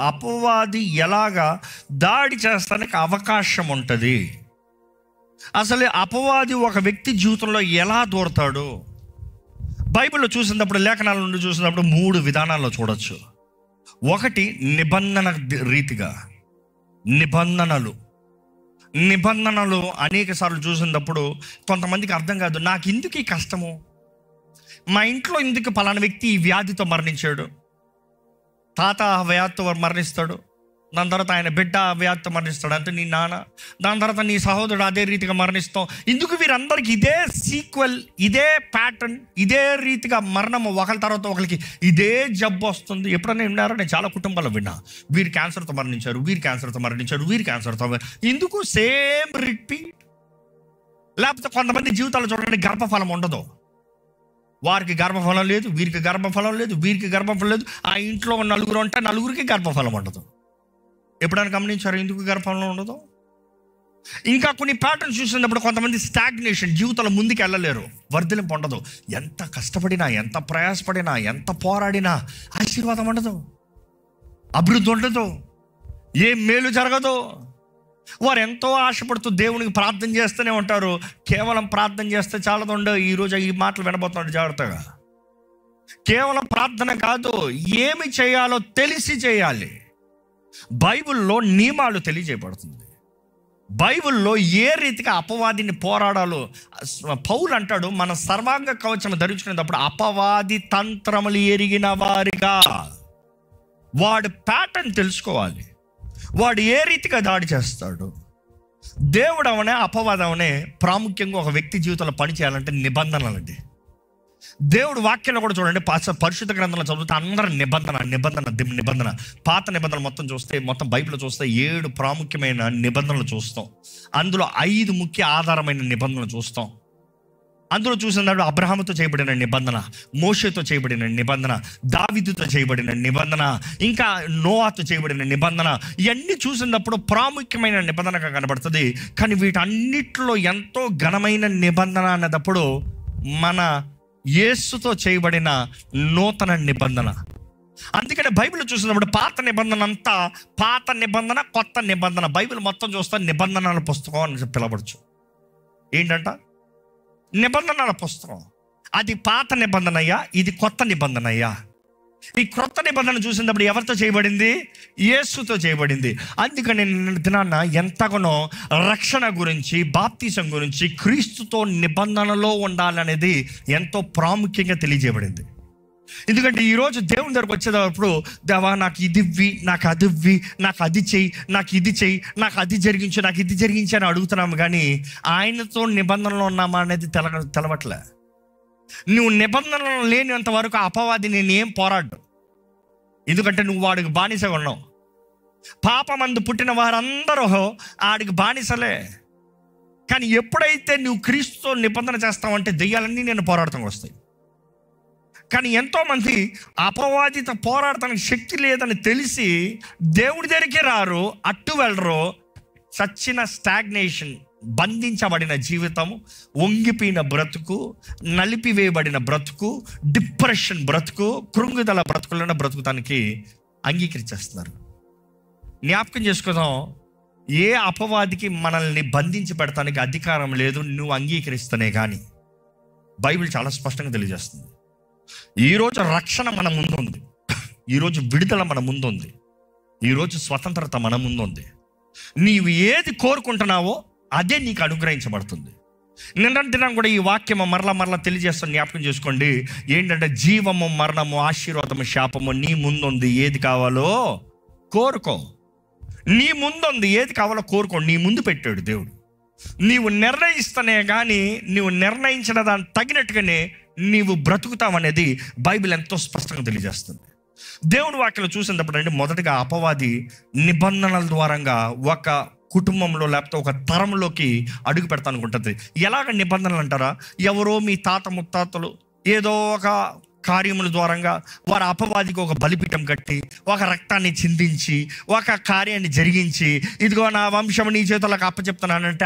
అపవాది ఎలాగా దాడి చేస్తానికి అవకాశం ఉంటుంది, అసలు అపవాది ఒక వ్యక్తి జీవితంలో ఎలా దూరతాడు, బైబిల్లో చూసినప్పుడు, లేఖనాల నుండి చూసినప్పుడు 3 విధానాల్లో చూడొచ్చు. ఒకటి, నిబంధన రీతిగా. నిబంధనలు అనేక సార్లు చూసినప్పుడు కొంతమందికి అర్థం కాదు, నాకు ఎందుకు ఈ కష్టము, మా ఇంట్లో ఎందుకు పలానా వ్యక్తి ఈ వ్యాధితో మరణించాడు, తాత ఆ వ్యాధితో మరణిస్తాడు, దాని తర్వాత ఆయన బిడ్డ ఆ వ్యాధితో మరణిస్తాడు, అంటే నీ నాన్న, దాని తర్వాత నీ సహోదరుడు అదే రీతిగా మరణిస్తాం. ఎందుకు వీరందరికీ ఇదే సీక్వెల్, ఇదే ప్యాటర్న్, ఇదే రీతిగా మరణము ఒకరి తర్వాత ఒకరికి ఇదే జబ్బు వస్తుంది? ఎప్పుడైనా విన్నారో? నేను చాలా కుటుంబాల్లో విన్నా, వీరు క్యాన్సర్తో మరణించారు, వీరు క్యాన్సర్తో మరణించారు, వీరు క్యాన్సర్తో. ఎందుకు సేమ్ రిపీట్? లేకపోతే కొంతమంది జీవితాలు చూడండి, గర్భఫలం ఉండదు, వారికి గర్భఫలం లేదు, వీరికి గర్భఫలం లేదు, వీరికి గర్భఫలం లేదు. ఆ ఇంట్లో 4 ఉంటే 4కి గర్భఫలం ఉండదు. ఎప్పుడైనా గమనించారు ఎందుకు గర్భఫలం ఉండదు? ఇంకా కొన్ని ప్యాటర్న్స్ చూసినప్పుడు కొంతమంది స్టాగ్నేషన్, జీవితంలో ముందుకు వెళ్ళలేరు, వర్ధలింపు ఉండదు. ఎంత కష్టపడినా, ఎంత ప్రయాసపడినా, ఎంత పోరాడినా ఆశీర్వాదం ఉండదు, అభివృద్ధి ఉండదు, ఏ మేలు జరగదు. వారు ఎంతో ఆశపడుతూ దేవునికి ప్రార్థన చేస్తూనే ఉంటారు. కేవలం ప్రార్థన చేస్తే చాలదు. ఈరోజు ఈ మాటలు వినబోతున్నాడు, జాగ్రత్తగా. కేవలం ప్రార్థన కాదు, ఏమి చేయాలో తెలిసి చేయాలి. బైబిల్లో నియమాలు తెలియజేయబడుతుంది. బైబిల్లో ఏ రీతిగా అపవాదిని పోరాడాలో పౌలు అంటాడు, మన సర్వాంగ కవచం ధరించుకునేటప్పుడు అపవాది తంత్రములు ఎరిగిన వారిగా. వాడు ప్యాటర్న్ తెలుసుకోవాలి, వాడు ఏ రీతిగా దాడి చేస్తాడు. దేవుడు అవనే అపవాదం అవనే ప్రాముఖ్యంగా ఒక వ్యక్తి జీవితంలో పని చేయాలంటే నిబంధనలండి. దేవుడు వాక్యంలో కూడా చూడండి, పరిశుద్ధ గ్రంథంలో చదివితే అందరూ నిబంధన. పాత నిబంధనలు మొత్తం చూస్తే, మొత్తం బైబిల్లో చూస్తే 7 ప్రాముఖ్యమైన నిబంధనలు చూస్తాం. అందులో 5 ముఖ్య ఆధారమైన నిబంధనలు చూస్తాం. అందులో చూసినప్పుడు అబ్రహాముతో చేయబడిన నిబంధన, మోషేతో చేయబడిన నిబంధన, దావీదుతో చేయబడిన నిబంధన, ఇంకా నోవాతో చేయబడిన నిబంధన, ఇవన్నీ చూసినప్పుడు ప్రాముఖ్యమైన నిబంధనగా కనబడుతుంది. కానీ వీటన్నిటిలో ఎంతో ఘనమైన నిబంధన అన్నప్పుడు మన యేసుతో చేయబడిన నూతన నిబంధన. అందుకనే బైబిల్ చూసినప్పుడు పాత నిబంధన అంతా పాత నిబంధన, కొత్త నిబంధన. బైబిల్ మొత్తం చూస్తే నిబంధనల పుస్తకం అని పిలవచ్చు. ఏంటంట? నిబంధనల పుస్తకం. అది పాత నిబంధన అయ్యా, ఇది కొత్త నిబంధన అయ్యా. ఈ క్రొత్త నిబంధన చూసినప్పుడు ఎవరితో చేయబడింది? యేసుతో చేయబడింది. అందుకని దినాన్న ఎంతగానో రక్షణ గురించి, బాప్తిసం గురించి, క్రీస్తుతో నిబంధనలో ఉండాలనేది ఎంతో ప్రాముఖ్యంగా తెలియజేయబడింది. ఎందుకంటే ఈరోజు దేవుని దగ్గరకు వచ్చేటప్పుడు, దేవా నాకు ఇది ఇవ్వి, నాకు అది ఇవ్వి, నాకు అది చెయ్యి, నాకు ఇది చెయ్యి, నాకు అది జరిగించు, నాకు ఇది జరిగించి అని అడుగుతున్నాము. కానీ ఆయనతో నిబంధనలో ఉన్నామా అనేది తెలవట్లే. నువ్వు నిబంధనలు లేనంత వరకు అపవాది నేను ఏం పోరాడు. ఎందుకంటే నువ్వు వాడికి బానిసగా ఉన్నావు. పాపమందు పుట్టిన వారందరూ ఆడికి బానిసలే. కానీ ఎప్పుడైతే నువ్వు క్రీస్తుతో నిబంధన చేస్తావంటే దెయ్యాలన్నీ నేను పోరాడతానికి వస్తాయి. కానీ ఎంతోమంది అపవాదితో పోరాడటానికి శక్తి లేదని తెలిసి దేవుడి దగ్గరికి రారు, అట్టు వెళ్ళరు. చచ్చిన స్టాగ్నేషన్, బంధించబడిన జీవితం, వంగిపోయిన బ్రతుకు, నలిపివేయబడిన బ్రతుకు, డిప్రెషన్ బ్రతుకు, కృంగుదల బ్రతుకులను బ్రతుకుతానికి అంగీకరించేస్తున్నారు. జ్ఞాపకం చేసుకుందాం, ఏ అపవాదికి మనల్ని బంధించి పెడతానికి అధికారం లేదు, నువ్వు అంగీకరిస్తేనే కానీ. బైబిల్ చాలా స్పష్టంగా తెలియజేస్తుంది. ఈరోజు రక్షణ మన ముందు ఉంది, ఈరోజు విడుదల మన ముందు ఉంది, ఈరోజు స్వతంత్రత మన ముందు ఉంది. నీవు ఏది కోరుకుంటున్నావో అదే నీకు అనుగ్రహించబడుతుంది. నిన్నటి దినం కూడా ఈ వాక్యము మరలా తెలియజేస్తాను, జ్ఞాపకం చేసుకోండి. ఏంటంటే జీవము, మరణము, ఆశీర్వాదము, శాపము నీ ముందుంది. ఏది కావాలో కోరుకో. నీ ముందుంది, ఏది కావాలో కోరుకో. నీ ముందు పెట్టాడు దేవుడు. నీవు నిర్ణయిస్తేనే కానీ, నీవు నిర్ణయించిన దానికి తగినట్టుగానే నీవు బ్రతుకుతావనేది బైబిల్ ఎంతో స్పష్టంగా తెలియజేస్తుంది. దేవుని వాక్యలో చూసినప్పుడు అంటే మొదటగా అపవాది నిబంధనల ద్వారంగా ఒక కుటుంబంలో లేకపోతే ఒక తరంలోకి అడుగు పెడతానుకుంటుంది. ఎలాగ నిబంధనలు అంటారా? ఎవరో మీ తాత ముత్తాతలు ఏదో ఒక కార్యముల ద్వారంగా వారు అపవాదికి ఒక బలిపీఠం కట్టి, ఒక రక్తాన్ని చిందించి, ఒక కార్యాన్ని జరిగించి, ఇదిగో నా వంశం నీ చేతులకు అప్పచెప్తున్నానంటే